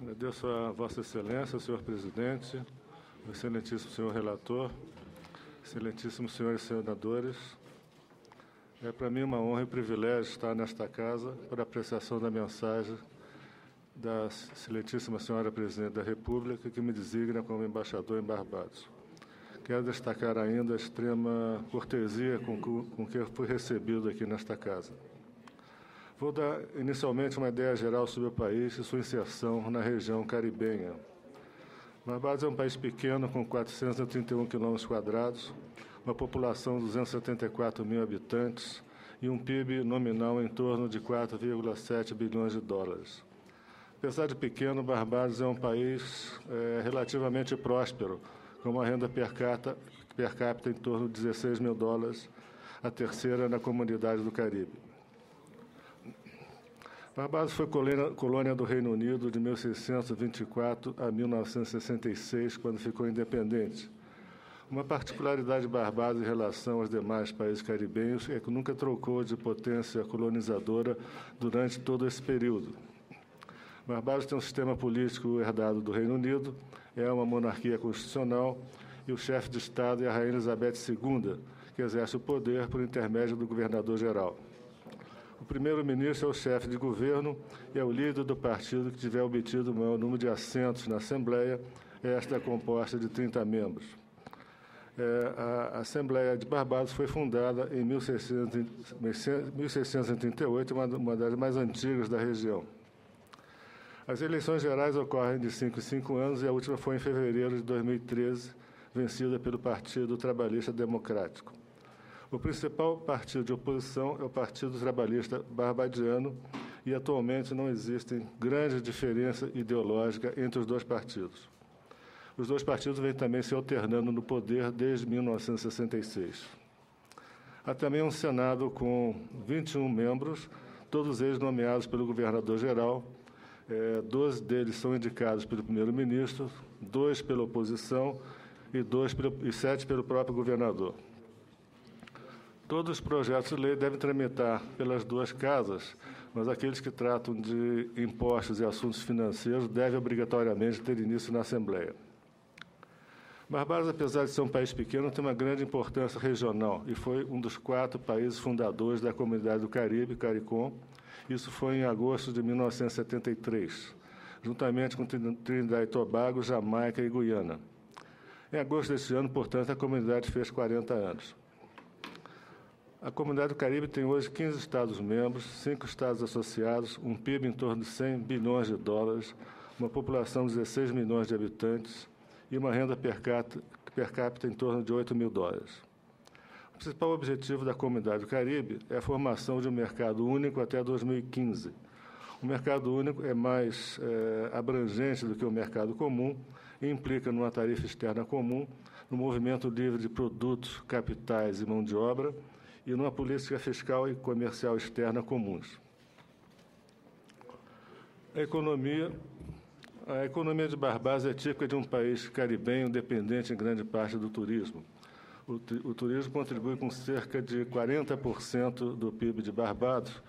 Agradeço a Vossa Excelência, senhor presidente, o excelentíssimo senhor relator, excelentíssimos senhores senadores. É para mim uma honra e privilégio estar nesta casa para apreciação da mensagem da excelentíssima senhora presidente da República, que me designa como embaixador em Barbados. Quero destacar ainda a extrema cortesia com que eu fui recebido aqui nesta casa. Vou dar inicialmente uma ideia geral sobre o país e sua inserção na região caribenha. Barbados é um país pequeno, com 431 km², uma população de 274 mil habitantes e um PIB nominal em torno de 4,7 bilhões de dólares. Apesar de pequeno, Barbados é um país relativamente próspero, com uma renda per capita em torno de 16 mil dólares, a terceira na comunidade do Caribe. Barbados foi colônia do Reino Unido de 1624 a 1966, quando ficou independente. Uma particularidade de Barbados em relação aos demais países caribenhos é que nunca trocou de potência colonizadora durante todo esse período. Barbados tem um sistema político herdado do Reino Unido, é uma monarquia constitucional e o chefe de Estado é a Rainha Elizabeth II, que exerce o poder por intermédio do governador-geral. O primeiro-ministro é o chefe de governo e é o líder do partido que tiver obtido o maior número de assentos na Assembleia. Esta é composta de 30 membros. A Assembleia de Barbados foi fundada em 1638, uma das mais antigas da região. As eleições gerais ocorrem de 5 em 5 anos e a última foi em fevereiro de 2013, vencida pelo Partido Trabalhista Democrático. O principal partido de oposição é o Partido Trabalhista Barbadiano e atualmente não existe grande diferença ideológica entre os dois partidos. Os dois partidos vêm também se alternando no poder desde 1966. Há também um Senado com 21 membros, todos eles nomeados pelo governador-geral. 12 deles são indicados pelo primeiro-ministro, 2 pela oposição e 7 pelo próprio governador. Todos os projetos de lei devem tramitar pelas duas casas, mas aqueles que tratam de impostos e assuntos financeiros devem obrigatoriamente ter início na Assembleia. Barbados, apesar de ser um país pequeno, tem uma grande importância regional e foi um dos 4 países fundadores da Comunidade do Caribe, CARICOM. Isso foi em agosto de 1973, juntamente com Trinidad e Tobago, Jamaica e Guiana. Em agosto deste ano, portanto, a comunidade fez 40 anos. A Comunidade do Caribe tem hoje 15 Estados-membros, 5 Estados associados, um PIB em torno de 100 bilhões de dólares, uma população de 16 milhões de habitantes e uma renda per capita em torno de 8 mil dólares. O principal objetivo da Comunidade do Caribe é a formação de um mercado único até 2015. O mercado único é mais abrangente do que o mercado comum e implica numa tarifa externa comum, no movimento livre de produtos, capitais e mão de obra, e numa política fiscal e comercial externa comuns. A economia de Barbados é típica de um país caribenho dependente em grande parte do turismo. O turismo contribui com cerca de 40% do PIB de Barbados,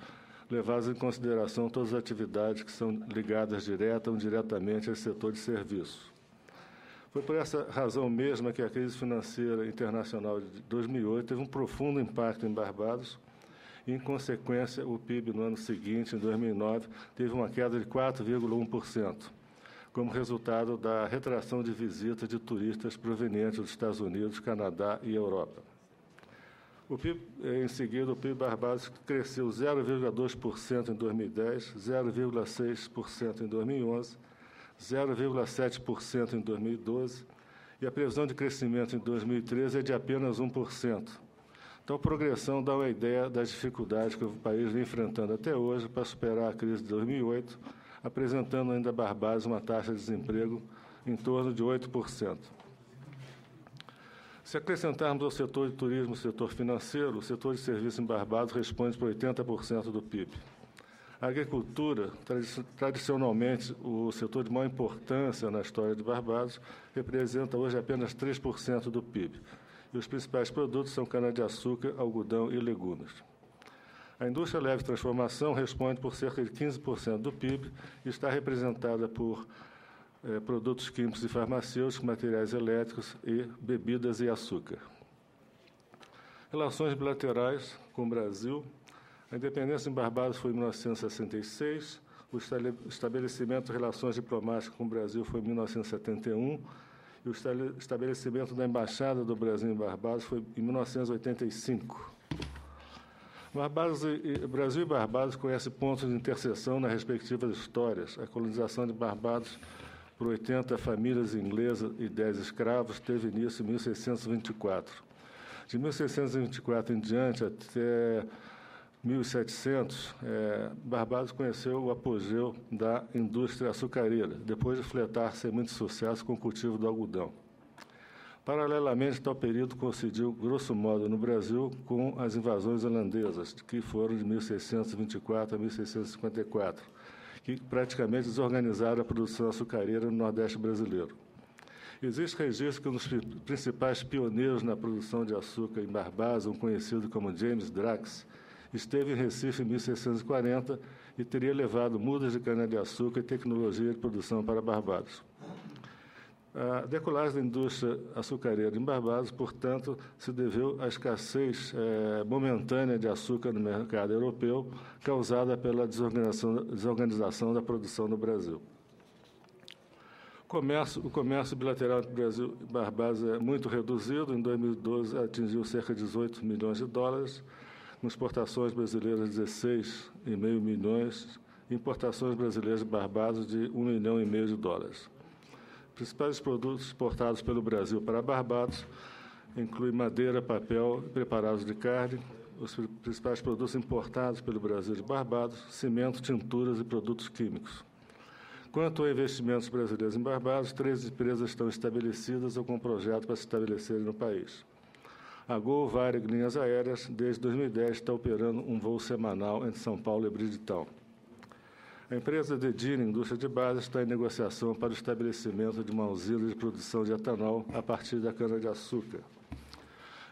levadas em consideração todas as atividades que são ligadas direta ou indiretamente ao setor de serviços. Foi por essa razão mesma que a crise financeira internacional de 2008 teve um profundo impacto em Barbados e, em consequência, o PIB no ano seguinte, em 2009, teve uma queda de 4,1%, como resultado da retração de visitas de turistas provenientes dos Estados Unidos, Canadá e Europa. Em seguida, o PIB Barbados cresceu 0,2% em 2010, 0,6% em 2011, 0,7% em 2012 e a previsão de crescimento em 2013 é de apenas 1%. Então, a progressão dá uma ideia das dificuldades que o país vem enfrentando até hoje para superar a crise de 2008, apresentando ainda a Barbados uma taxa de desemprego em torno de 8%. Se acrescentarmos ao setor de turismo o setor financeiro, o setor de serviços em Barbados responde por 80% do PIB. A agricultura, tradicionalmente o setor de maior importância na história de Barbados, representa hoje apenas 3% do PIB. E os principais produtos são cana-de-açúcar, algodão e legumes. A indústria leve de transformação responde por cerca de 15% do PIB e está representada por produtos químicos e farmacêuticos, materiais elétricos e bebidas e açúcar. Relações bilaterais com o Brasil. A independência em Barbados foi em 1966, o estabelecimento de relações diplomáticas com o Brasil foi em 1971 e o estabelecimento da Embaixada do Brasil em Barbados foi em 1985. Brasil e Barbados conhecem pontos de interseção nas respectivas histórias. A colonização de Barbados por 80 famílias inglesas e 10 escravos teve início em 1624. De 1624 em diante até 1700, Barbados conheceu o apogeu da indústria açucareira, depois de fletar sem muito sucesso com o cultivo do algodão. Paralelamente, tal período coincidiu, grosso modo, no Brasil com as invasões holandesas, que foram de 1624 a 1654, que praticamente desorganizaram a produção açucareira no Nordeste brasileiro. Existe registro que um dos principais pioneiros na produção de açúcar em Barbados, um conhecido como James Drax, esteve em Recife em 1640 e teria levado mudas de cana-de-açúcar e tecnologia de produção para Barbados. A decolagem da indústria açucareira em Barbados, portanto, se deveu à escassez momentânea de açúcar no mercado europeu, causada pela desorganização da produção no Brasil. O comércio bilateral entre Brasil e Barbados é muito reduzido. Em 2012, atingiu cerca de 18 milhões de dólares, com exportações brasileiras de 16,5 milhões, e importações brasileiras de Barbados de 1,5 milhão de dólares. Os principais produtos exportados pelo Brasil para Barbados incluem madeira, papel e preparados de carne. Os principais produtos importados pelo Brasil de Barbados, cimento, tinturas e produtos químicos. Quanto a investimentos brasileiros em Barbados, 3 empresas estão estabelecidas ou com projeto para se estabelecerem no país. A Gol Varig Linhas Aéreas, desde 2010, está operando um voo semanal entre São Paulo e Bridgetown. A empresa Dedini, indústria de base, está em negociação para o estabelecimento de uma usina de produção de etanol a partir da cana-de-açúcar.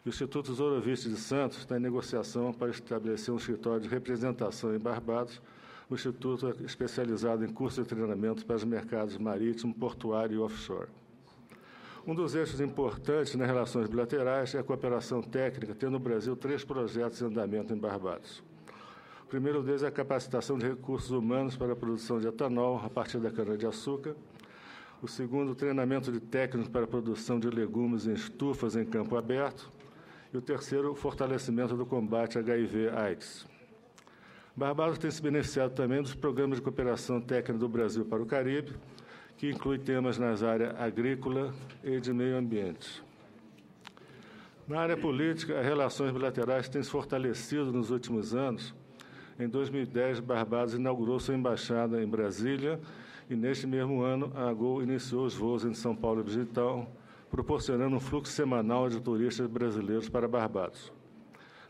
O Instituto Zorovici de Santos está em negociação para estabelecer um escritório de representação em Barbados. O Instituto é especializado em cursos de treinamento para os mercados marítimo, portuário e offshore. Um dos eixos importantes nas relações bilaterais é a cooperação técnica, tendo o Brasil 3 projetos em andamento em Barbados. O primeiro deles é a capacitação de recursos humanos para a produção de etanol a partir da cana-de-açúcar. O segundo, o treinamento de técnicos para a produção de legumes em estufas em campo aberto. E o terceiro, o fortalecimento do combate a HIV/AIDS. Barbados tem se beneficiado também dos programas de cooperação técnica do Brasil para o Caribe, que inclui temas nas áreas agrícola e de meio ambiente. Na área política, as relações bilaterais têm se fortalecido nos últimos anos. Em 2010, Barbados inaugurou sua embaixada em Brasília e, neste mesmo ano, a Gol iniciou os voos entre São Paulo e Bridgetown, proporcionando um fluxo semanal de turistas brasileiros para Barbados.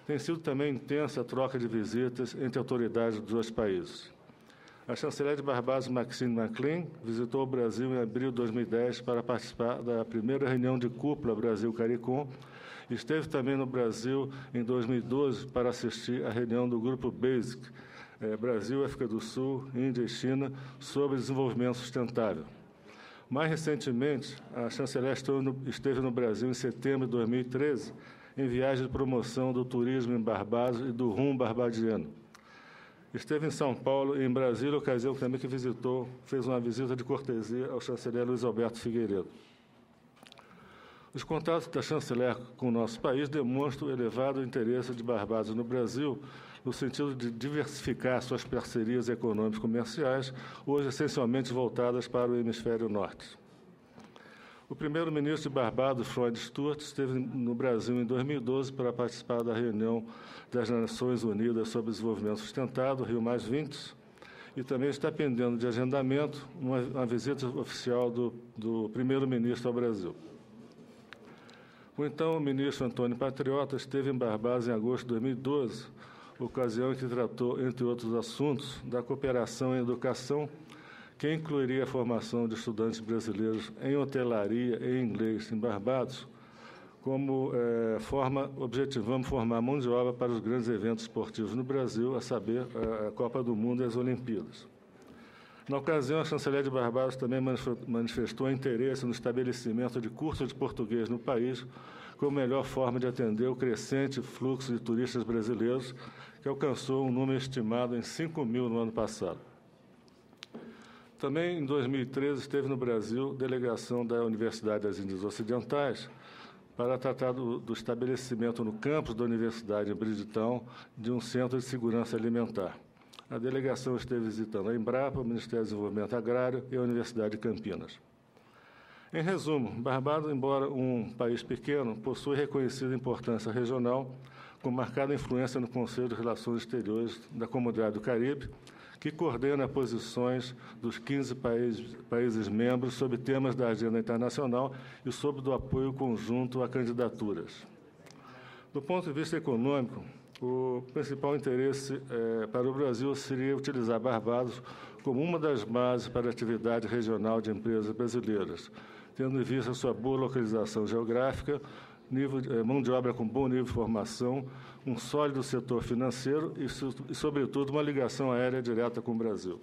Tem sido também intensa a troca de visitas entre autoridades dos 2 países. A chanceler de Barbados, Maxine McLean, visitou o Brasil em abril de 2010 para participar da primeira reunião de cúpula Brasil-CARICOM. Esteve também no Brasil em 2012 para assistir à reunião do Grupo BASIC, Brasil, África do Sul, Índia e China, sobre desenvolvimento sustentável. Mais recentemente, a chanceler esteve no Brasil em setembro de 2013, em viagem de promoção do turismo em Barbados e do rum barbadiano. Esteve em São Paulo e em Brasília, ocasião também que fez uma visita de cortesia ao chanceler Luiz Alberto Figueiredo. Os contatos da chanceler com o nosso país demonstram o elevado interesse de Barbados no Brasil, no sentido de diversificar suas parcerias econômicas e comerciais, hoje essencialmente voltadas para o hemisfério norte. O primeiro-ministro de Barbados, Floyd Stewart, esteve no Brasil em 2012 para participar da reunião das Nações Unidas sobre Desenvolvimento Sustentável, Rio+20, e também está pendendo de agendamento uma visita oficial do primeiro-ministro ao Brasil. O então ministro Antônio Patriota esteve em Barbados em agosto de 2012, ocasião em que tratou, entre outros assuntos, da cooperação em educação, que incluiria a formação de estudantes brasileiros em hotelaria e inglês em Barbados, objetivamos formar mão de obra para os grandes eventos esportivos no Brasil, a saber, a Copa do Mundo e as Olimpíadas. Na ocasião, a chanceler de Barbados também manifestou interesse no estabelecimento de cursos de português no país, como melhor forma de atender o crescente fluxo de turistas brasileiros, que alcançou um número estimado em 5 mil no ano passado. Também, em 2013, esteve no Brasil delegação da Universidade das Índias Ocidentais para tratar do estabelecimento no campus da Universidade em Bridgetown de um centro de segurança alimentar. A delegação esteve visitando a Embrapa, o Ministério do Desenvolvimento Agrário e a Universidade de Campinas. Em resumo, Barbados, embora um país pequeno, possui reconhecida importância regional, com marcada influência no Conselho de Relações Exteriores da Comunidade do Caribe, que coordena posições dos 15 países membros sobre temas da agenda internacional e sobre o apoio conjunto a candidaturas. Do ponto de vista econômico, o principal interesse para o Brasil seria utilizar Barbados como uma das bases para a atividade regional de empresas brasileiras, tendo em vista sua boa localização geográfica, mão de obra com bom nível de formação, um sólido setor financeiro e, sobretudo, uma ligação aérea direta com o Brasil.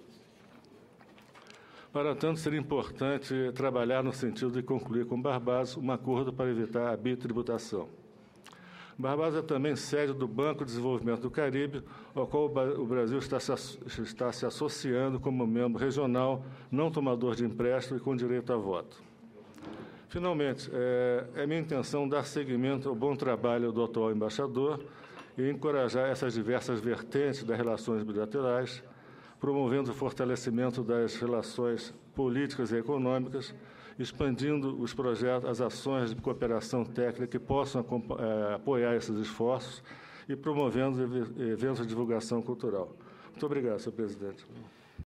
Para tanto, seria importante trabalhar no sentido de concluir com Barbados um acordo para evitar a bitributação. Barbados é também sede do Banco de Desenvolvimento do Caribe, ao qual o Brasil está se associando como membro regional, não tomador de empréstimo e com direito a voto. Finalmente, é minha intenção dar seguimento ao bom trabalho do atual embaixador e encorajar essas diversas vertentes das relações bilaterais, promovendo o fortalecimento das relações políticas e econômicas, expandindo os projetos, as ações de cooperação técnica que possam apoiar esses esforços e promovendo eventos de divulgação cultural. Muito obrigado, senhor presidente.